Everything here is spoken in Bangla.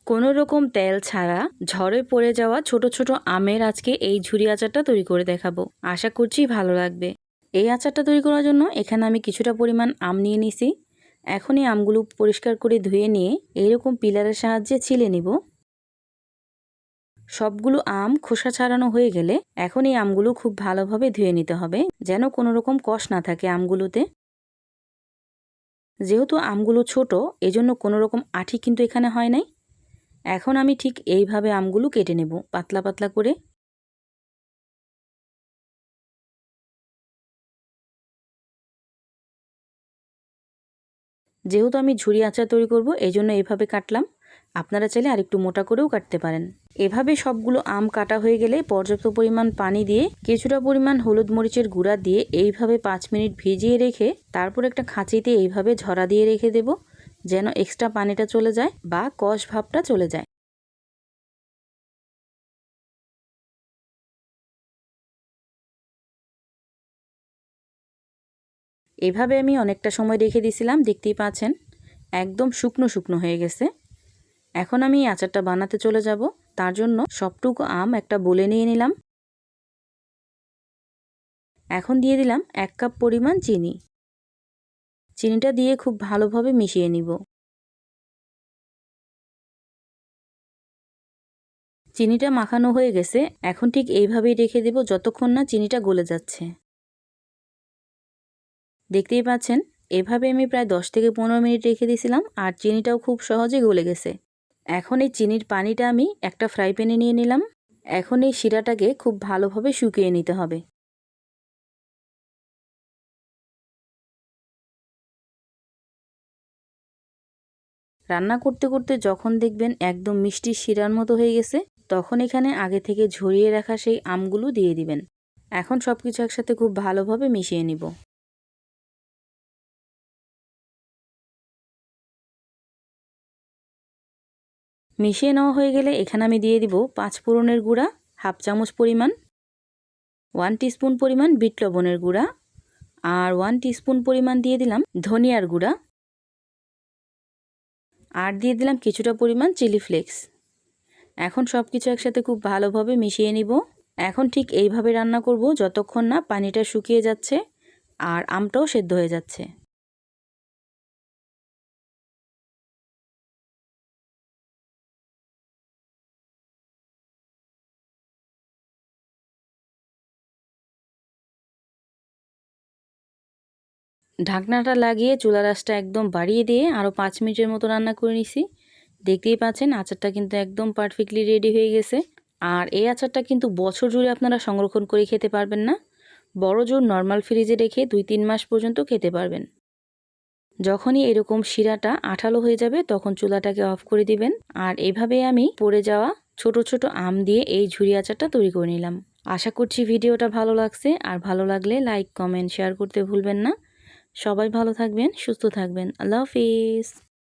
কোনো রকম তেল ছাড়া ঝরে পড়ে যাওয়া ছোট ছোট আমের আজকে এই ঝুরি আচারটা তৈরি করে দেখাবো। আশা করছি ভালো লাগবে। এই আচারটা তৈরি করার জন্য এখানে আমি কিছুটা পরিমাণ আম নিয়ে নিছি। এখন এই আমগুলো পরিষ্কার করে ধুয়ে নিয়ে এইরকম পিলারের সাহায্যে ছিলে নিব। সবগুলো আম খোসা ছাড়ানো হয়ে গেলে এখন এই আমগুলো খুব ভালোভাবে ধুয়ে নিতে হবে, যেন কোনো রকম কষ না থাকে আমগুলোতে। যেহেতু আমগুলো ছোট, এজন্য কোনো রকম আঠি কিন্তু এখানে হয় নাই। এখন আমি ঠিক এইভাবে আমগুলো কেটে নেব পাতলা পাতলা করে। যেহেতু আমি ঝুরি আচার তৈরি করব, এই জন্য এইভাবে কাটলাম। আপনারা চাইলে আরেকটু মোটা করেও কাটতে পারেন। এভাবে সবগুলো আম কাটা হয়ে গেলে পর্যাপ্ত পরিমাণ পানি দিয়ে কিছুটা পরিমাণ হলুদ মরিচের গুঁড়া দিয়ে এইভাবে 5 মিনিট ভিজিয়ে রেখে তারপর একটা খাঁচিতে এইভাবে ঝরা দিয়ে রেখে দেব, যেন এক্সট্রা পানিটা চলে যায় বা কষ ভাবটা চলে যায়। এভাবে আমি অনেকটা সময় রেখে দিয়েছিলাম, দেখতেই পাচ্ছেন একদম শুকনো শুকনো হয়ে গেছে। এখন আমি এই আচারটা বানাতে চলে যাব। তার জন্য সবটুকু আম একটা বলে নিয়ে নিলাম। এখন দিয়ে দিলাম 1 কাপ পরিমাণ চিনি। চিনিটা দিয়ে খুব ভালোভাবে মিশিয়ে নিব। চিনিটা মাখানো হয়ে গেছে। এখন ঠিক এইভাবেই রেখে দেব যতক্ষণ না চিনিটা গলে যাচ্ছে। দেখতেই পাচ্ছেন এভাবে আমি প্রায় 10 থেকে 15 মিনিট রেখে দিয়েছিলাম আর চিনিটাও খুব সহজে গলে গেছে। এখন এই চিনির পানিটা আমি একটা ফ্রাই প্যানে নিয়ে নিলাম। এখন এই শিরাটাকে খুব ভালোভাবে শুকিয়ে নিতে হবে। রান্না করতে করতে যখন দেখবেন একদম মিষ্টি শিরার মতো হয়ে গেছে, তখন এখানে আগে থেকে ঝরিয়ে রাখা সেই আমগুলো দিয়ে দিবেন। এখন সব কিছু একসাথে খুব ভালোভাবে মিশিয়ে নিব। মিশিয়ে নেওয়া হয়ে গেলে এখানে আমি দিয়ে দিব 5 ফোড়নের গুঁড়া হাফ চামচ পরিমাণ, 1 টিস্পুন পরিমাণ বিট লবণের গুঁড়া, আর 1 টিস্পুন পরিমাণ দিয়ে দিলাম ধনিয়ার গুঁড়া, আর দিয়ে দিলাম কিছুটা পরিমাণ চিলি ফ্লেক্স। এখন সব কিছু একসাথে খুব ভালোভাবে মিশিয়ে নিব। এখন ঠিক এইভাবে রান্না করব যতক্ষণ না পানিটা শুকিয়ে যাচ্ছে আর আমটাও সেদ্ধ হয়ে যাচ্ছে। ঢাকনাটা লাগিয়ে চুলার আঁচটা একদম বাড়িয়ে দিয়ে আরও 5 মিনিটের মতো রান্না করে নিছি। দেখতেই পাচ্ছেন আচারটা কিন্তু একদম পারফেক্টলি রেডি হয়ে গেছে। আর এই আচারটা কিন্তু বছর জুড়ে আপনারা সংরক্ষণ করে খেতে পারবেন না, বড় জোর নর্মাল ফ্রিজে রেখে 2-3 মাস পর্যন্ত খেতে পারবেন। যখনই এরকম শিরাটা আঠালো হয়ে যাবে তখন চুলাটাকে অফ করে দিবেন। আর এভাবে আমি পড়ে যাওয়া ছোট ছোট আম দিয়ে এই ঝুরি আচারটা তৈরি করে নিলাম। আশা করছি ভিডিওটা ভালো লাগছে, আর ভালো লাগলে লাইক কমেন্ট শেয়ার করতে ভুলবেন না। সবাই ভালো থাকবেন, সুস্থ থাকবেন। আল্লাহ হাফিজ।